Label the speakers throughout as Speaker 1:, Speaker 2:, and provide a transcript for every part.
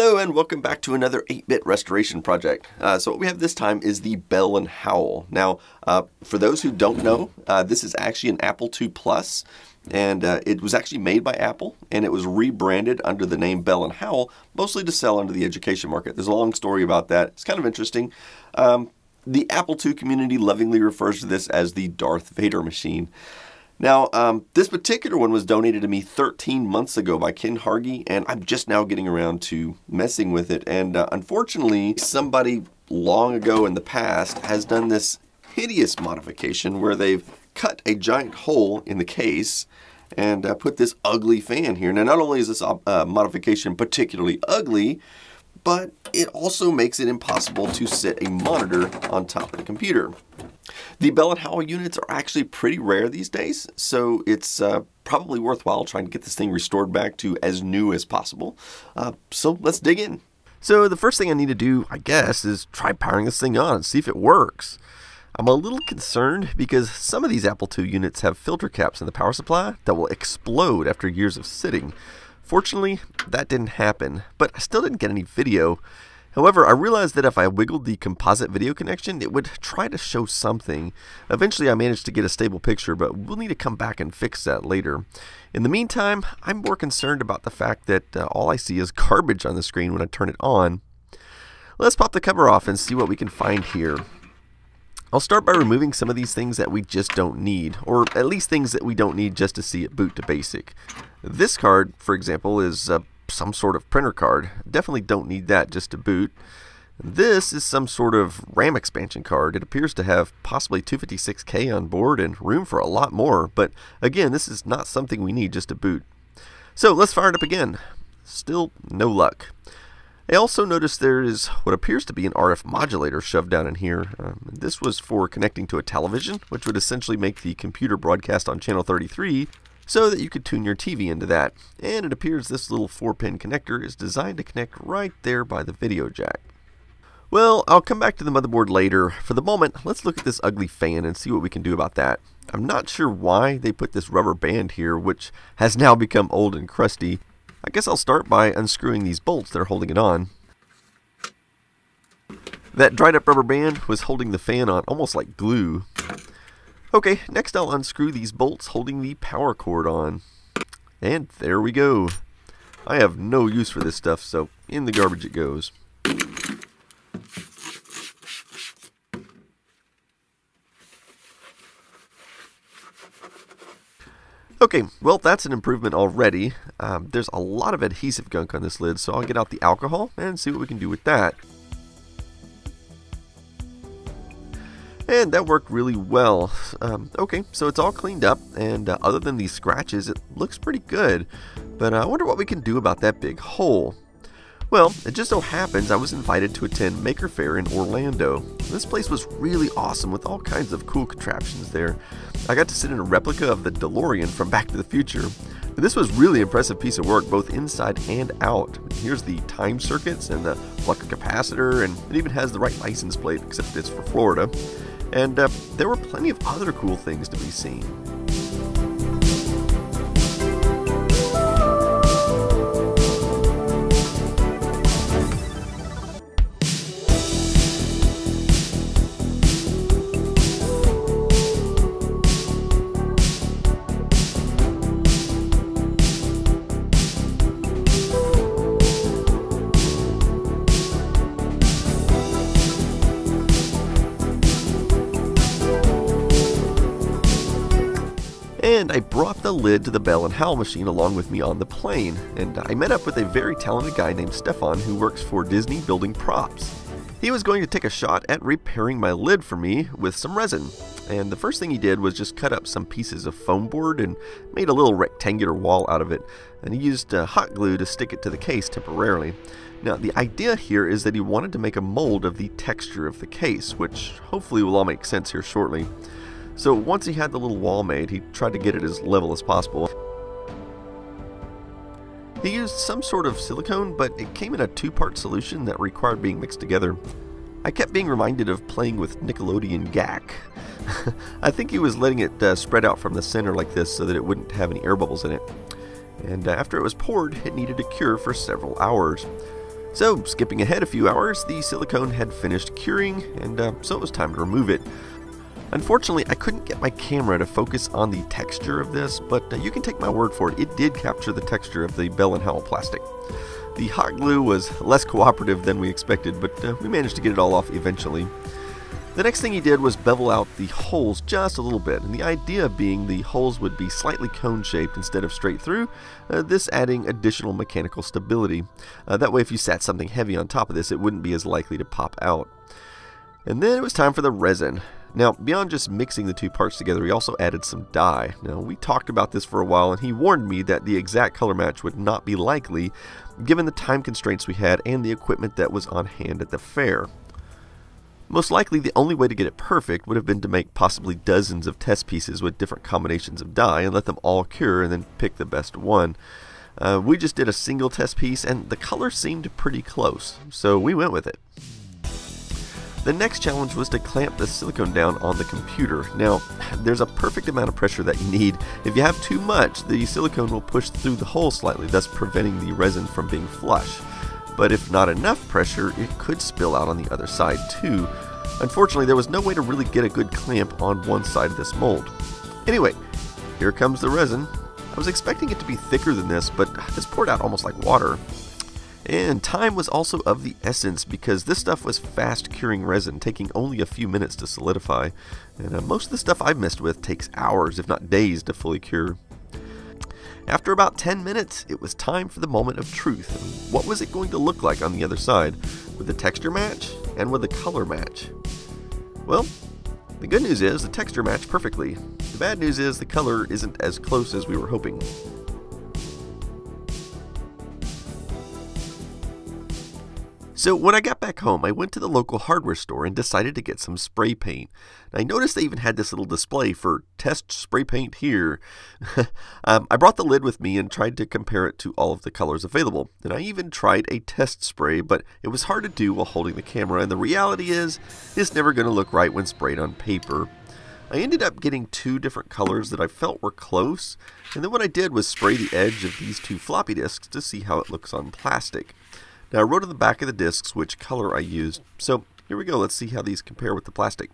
Speaker 1: Hello and welcome back to another 8-bit restoration project. So what we have this time is the Bell & Howell. Now, for those who don't know, this is actually an Apple II Plus, and it was actually made by Apple, and it was rebranded under the name Bell & Howell, mostly to sell under the education market. There's a long story about that. It's kind of interesting. The Apple II community lovingly refers to this as the Darth Vader machine. Now, this particular one was donated to me 13 months ago by Ken Hargy, and I'm just now getting around to messing with it. And unfortunately, somebody long ago in the past has done this hideous modification where they've cut a giant hole in the case and put this ugly fan here. Now, not only is this modification particularly ugly, but it also makes it impossible to set a monitor on top of the computer. The Bell & Howell units are actually pretty rare these days, so it's probably worthwhile trying to get this thing restored back to as new as possible. So let's dig in. So the first thing I need to do, I guess, is try powering this thing on and see if it works. I'm a little concerned because some of these Apple II units have filter caps in the power supply that will explode after years of sitting. Fortunately, that didn't happen, but I still didn't get any video. However, I realized that if I wiggled the composite video connection, it would try to show something. Eventually, I managed to get a stable picture, but we'll need to come back and fix that later. In the meantime, I'm more concerned about the fact that all I see is garbage on the screen when I turn it on. Let's pop the cover off and see what we can find here. I'll start by removing some of these things that we just don't need, or at least things that we don't need just to see it boot to basic. This card, for example, is some sort of printer card. Definitely don't need that just to boot. This is some sort of RAM expansion card. It appears to have possibly 256K on board and room for a lot more, but again, this is not something we need just to boot. So let's fire it up again. Still no luck. I also noticed there is what appears to be an RF modulator shoved down in here. This was for connecting to a television, which would essentially make the computer broadcast on channel 33 so that you could tune your TV into that. And it appears this little 4-pin connector is designed to connect right there by the video jack. Well, I'll come back to the motherboard later. For the moment, let's look at this ugly fan and see what we can do about that. I'm not sure why they put this rubber band here, which has now become old and crusty. I guess I'll start by unscrewing these bolts that are holding it on. That dried up rubber band was holding the fan on almost like glue. Okay, next I'll unscrew these bolts holding the power cord on. And there we go. I have no use for this stuff, so in the garbage it goes. Okay, well that's an improvement already. There's a lot of adhesive gunk on this lid, so I'll get out the alcohol and see what we can do with that. And that worked really well. Okay, so it's all cleaned up, and other than these scratches, it looks pretty good. But I wonder what we can do about that big hole. Well, it just so happens I was invited to attend Maker Faire in Orlando. This place was really awesome with all kinds of cool contraptions there. I got to sit in a replica of the DeLorean from Back to the Future. This was really impressive piece of work, both inside and out. Here's the time circuits and the flux capacitor, and it even has the right license plate, except it's for Florida. And there were plenty of other cool things to be seen. And I brought the lid to the Bell & Howell machine along with me on the plane, and I met up with a very talented guy named Stefan who works for Disney building props. He was going to take a shot at repairing my lid for me with some resin, and the first thing he did was just cut up some pieces of foam board and made a little rectangular wall out of it, and he used hot glue to stick it to the case temporarily. Now the idea here is that he wanted to make a mold of the texture of the case, which hopefully will all make sense here shortly. So once he had the little wall made, he tried to get it as level as possible. He used some sort of silicone, but it came in a 2-part solution that required being mixed together. I kept being reminded of playing with Nickelodeon Gak. I think he was letting it spread out from the center like this so that it wouldn't have any air bubbles in it. And after it was poured, it needed to cure for several hours. So, skipping ahead a few hours, the silicone had finished curing, and so it was time to remove it. Unfortunately, I couldn't get my camera to focus on the texture of this, but you can take my word for it, it did capture the texture of the Bell & Howell plastic. The hot glue was less cooperative than we expected, but we managed to get it all off eventually. The next thing he did was bevel out the holes just a little bit, and the idea being the holes would be slightly cone-shaped instead of straight through, this adding additional mechanical stability. That way if you sat something heavy on top of this, it wouldn't be as likely to pop out. And then it was time for the resin. Now, beyond just mixing the two parts together, he also added some dye. Now, we talked about this for a while, and he warned me that the exact color match would not be likely, given the time constraints we had and the equipment that was on hand at the fair. Most likely, the only way to get it perfect would have been to make possibly dozens of test pieces with different combinations of dye and let them all cure and then pick the best one. We just did a single test piece, and the color seemed pretty close, so we went with it. The next challenge was to clamp the silicone down on the computer. Now, there's a perfect amount of pressure that you need. If you have too much, the silicone will push through the hole slightly, thus preventing the resin from being flush. But if not enough pressure, it could spill out on the other side too. Unfortunately, there was no way to really get a good clamp on one side of this mold. Anyway, here comes the resin. I was expecting it to be thicker than this, but this poured out almost like water. And time was also of the essence because this stuff was fast curing resin, taking only a few minutes to solidify. And most of the stuff I've messed with takes hours, if not days, to fully cure. After about 10 minutes, it was time for the moment of truth. What was it going to look like on the other side? Would the texture match? And would the color match? Well, the good news is the texture matched perfectly. The bad news is the color isn't as close as we were hoping. So when I got back home, I went to the local hardware store and decided to get some spray paint. I noticed they even had this little display for test spray paint here. I brought the lid with me and tried to compare it to all of the colors available. And I even tried a test spray, but it was hard to do while holding the camera, and the reality is, it's never going to look right when sprayed on paper. I ended up getting two different colors that I felt were close, and then what I did was spray the edge of these two floppy disks to see how it looks on plastic. Now I wrote on the back of the discs which color I used, so here we go, let's see how these compare with the plastic.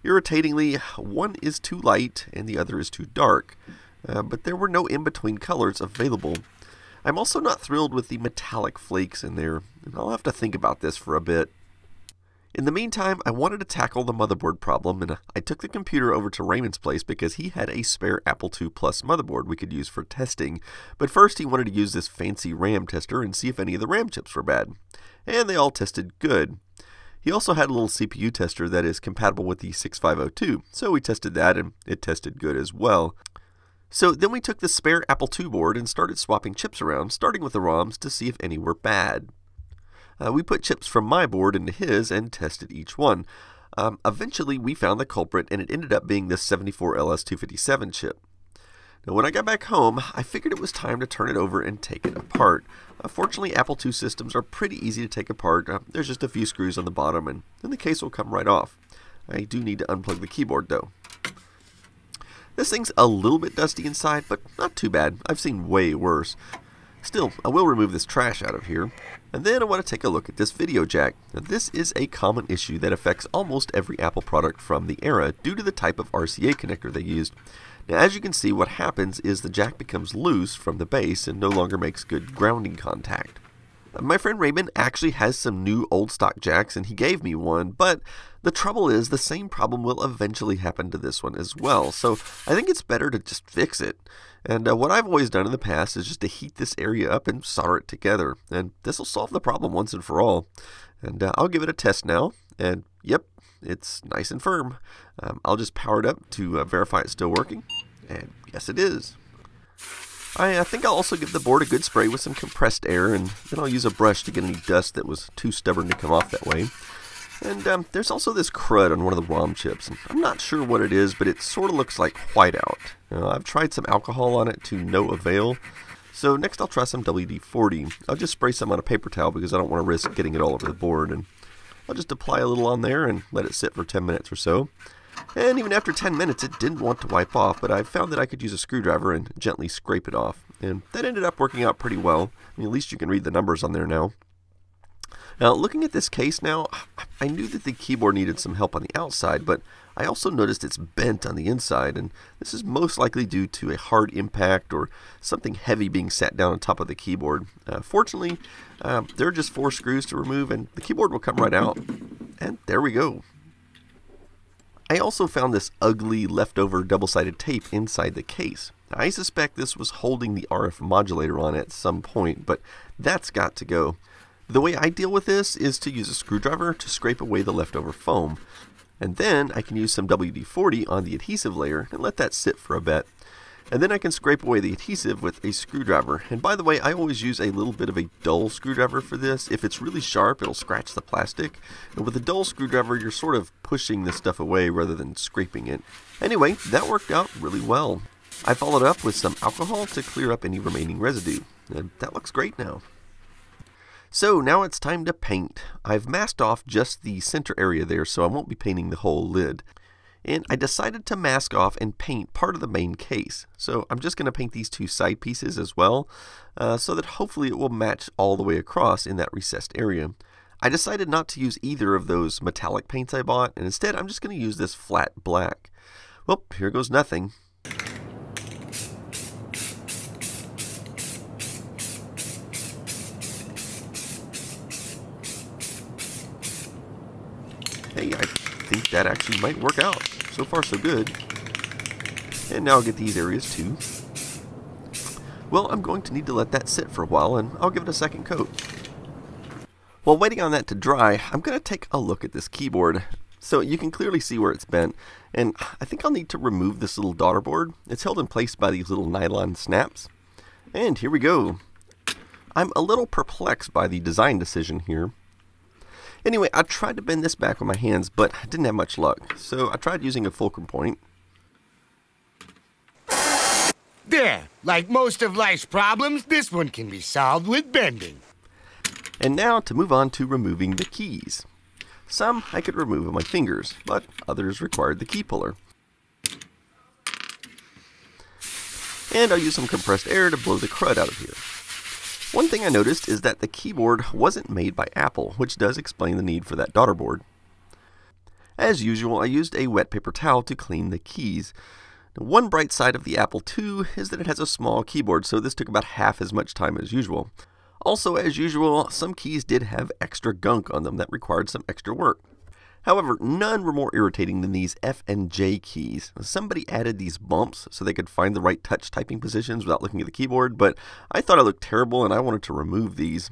Speaker 1: Irritatingly, one is too light and the other is too dark, but there were no in-between colors available. I'm also not thrilled with the metallic flakes in there, and I'll have to think about this for a bit. In the meantime, I wanted to tackle the motherboard problem, and I took the computer over to Raymond's place because he had a spare Apple II Plus motherboard we could use for testing. But first he wanted to use this fancy RAM tester and see if any of the RAM chips were bad. And they all tested good. He also had a little CPU tester that is compatible with the 6502, so we tested that and it tested good as well. So then we took the spare Apple II board and started swapping chips around, starting with the ROMs to see if any were bad. We put chips from my board into his and tested each one. Eventually we found the culprit, and it ended up being this 74LS257 chip. Now when I got back home, I figured it was time to turn it over and take it apart. Fortunately, Apple II systems are pretty easy to take apart. There's just a few screws on the bottom and then the case will come right off. I do need to unplug the keyboard though. This thing's a little bit dusty inside, but not too bad. I've seen way worse. Still, I will remove this trash out of here. And then I want to take a look at this video jack. Now, this is a common issue that affects almost every Apple product from the era due to the type of RCA connector they used. Now as you can see, what happens is the jack becomes loose from the base and no longer makes good grounding contact. My friend Raymond actually has some new old stock jacks and he gave me one, but the trouble is the same problem will eventually happen to this one as well, so I think it's better to just fix it. And what I've always done in the past is just to heat this area up and solder it together, and this will solve the problem once and for all. And I'll give it a test now, and yep, it's nice and firm. I'll just power it up to verify it's still working, and yes it is. I think I'll also give the board a good spray with some compressed air, and then I'll use a brush to get any dust that was too stubborn to come off that way. And there's also this crud on one of the ROM chips, and I'm not sure what it is, but it sort of looks like whiteout. I've tried some alcohol on it to no avail, so next I'll try some WD-40. I'll just spray some on a paper towel because I don't want to risk getting it all over the board, and I'll just apply a little on there and let it sit for 10 minutes or so. And even after 10 minutes it didn't want to wipe off, but I found that I could use a screwdriver and gently scrape it off. And that ended up working out pretty well. I mean, at least you can read the numbers on there now. Now, looking at this case now, I knew that the keyboard needed some help on the outside, but I also noticed it's bent on the inside, and this is most likely due to a hard impact or something heavy being sat down on top of the keyboard. Fortunately, there are just 4 screws to remove, and the keyboard will come right out. And there we go. I also found this ugly leftover double-sided tape inside the case. I suspect this was holding the RF modulator on at some point, but that's got to go. The way I deal with this is to use a screwdriver to scrape away the leftover foam. And then I can use some WD-40 on the adhesive layer and let that sit for a bit. And then I can scrape away the adhesive with a screwdriver. And by the way, I always use a little bit of a dull screwdriver for this. If it's really sharp, it'll scratch the plastic. And with a dull screwdriver, you're sort of pushing this stuff away rather than scraping it. Anyway, that worked out really well. I followed up with some alcohol to clear up any remaining residue. And that looks great now. So now it's time to paint. I've masked off just the center area there, so I won't be painting the whole lid. And I decided to mask off and paint part of the main case. So I'm just going to paint these 2 side pieces as well, so that hopefully it will match all the way across in that recessed area. I decided not to use either of those metallic paints I bought, and instead I'm just going to use this flat black. Well, here goes nothing. Hey, I think that actually might work out. So far, so good. And now I'll get these areas too. Well, I'm going to need to let that sit for a while, and I'll give it a second coat. While waiting on that to dry, I'm going to take a look at this keyboard. So you can clearly see where it's bent, and I think I'll need to remove this little daughter board. It's held in place by these little nylon snaps. And here we go. I'm a little perplexed by the design decision here. Anyway, I tried to bend this back with my hands, but I didn't have much luck. So I tried using a fulcrum point.
Speaker 2: There! Like most of life's problems, this one can be solved with bending.
Speaker 1: And now to move on to removing the keys. Some I could remove with my fingers, but others required the key puller. And I'll use some compressed air to blow the crud out of here. One thing I noticed is that the keyboard wasn't made by Apple, which does explain the need for that daughter board. As usual, I used a wet paper towel to clean the keys. Now, one bright side of the Apple II is that it has a small keyboard, so this took about half as much time as usual. Also, as usual, some keys did have extra gunk on them that required some extra work. However, none were more irritating than these F and J keys. Somebody added these bumps so they could find the right touch typing positions without looking at the keyboard, but I thought it looked terrible and I wanted to remove these.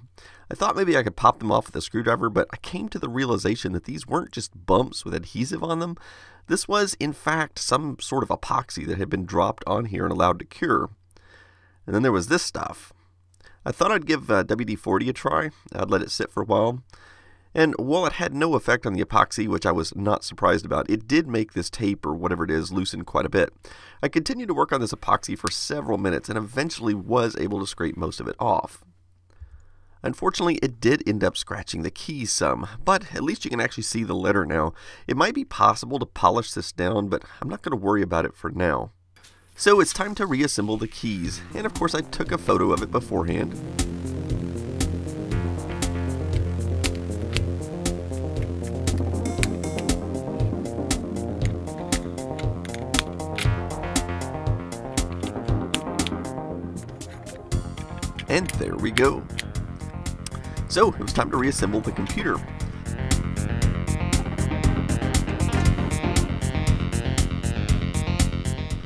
Speaker 1: I thought maybe I could pop them off with a screwdriver, but I came to the realization that these weren't just bumps with adhesive on them. This was, in fact, some sort of epoxy that had been dropped on here and allowed to cure. And then there was this stuff. I thought I'd give WD-40 a try. I'd let it sit for a while. And while it had no effect on the epoxy, which I was not surprised about, it did make this tape, or whatever it is, loosen quite a bit. I continued to work on this epoxy for several minutes and eventually was able to scrape most of it off. Unfortunately, it did end up scratching the keys some, but at least you can actually see the letter now. It might be possible to polish this down, but I'm not going to worry about it for now. So it's time to reassemble the keys, and of course I took a photo of it beforehand. And there we go. So it was time to reassemble the computer.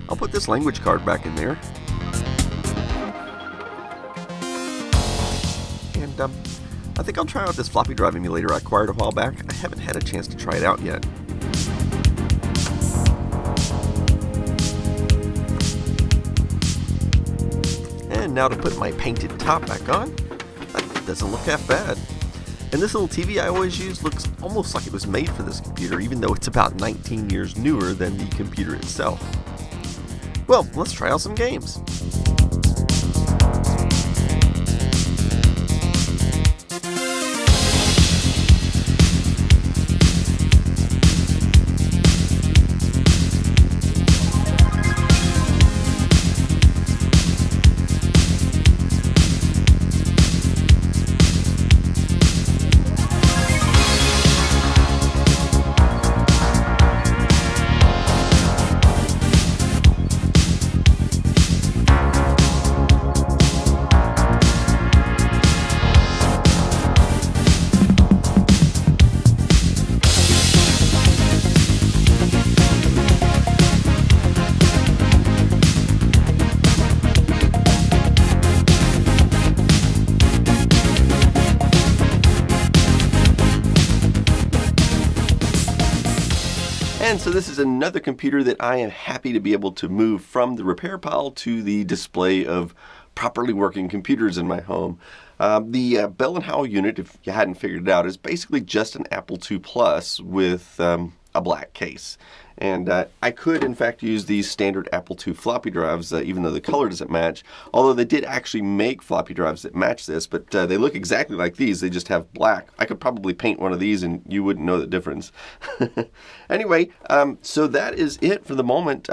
Speaker 1: I'll put this language card back in there. And I think I'll try out this floppy drive emulator I acquired a while back. I haven't had a chance to try it out yet. And now to put my painted top back on. That doesn't look half bad. And this little TV I always use looks almost like it was made for this computer, even though it's about 19 years newer than the computer itself. Well, let's try out some games. And so this is another computer that I am happy to be able to move from the repair pile to the display of properly working computers in my home. The Bell & Howell unit, if you hadn't figured it out, is basically just an Apple II Plus with a black case. And I could, in fact, use these standard Apple II floppy drives, even though the color doesn't match. Although they did actually make floppy drives that match this, but they look exactly like these. They just have black. I could probably paint one of these and you wouldn't know the difference. Anyway, so that is it for the moment.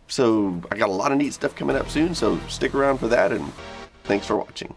Speaker 1: So I got a lot of neat stuff coming up soon, so stick around for that, and thanks for watching.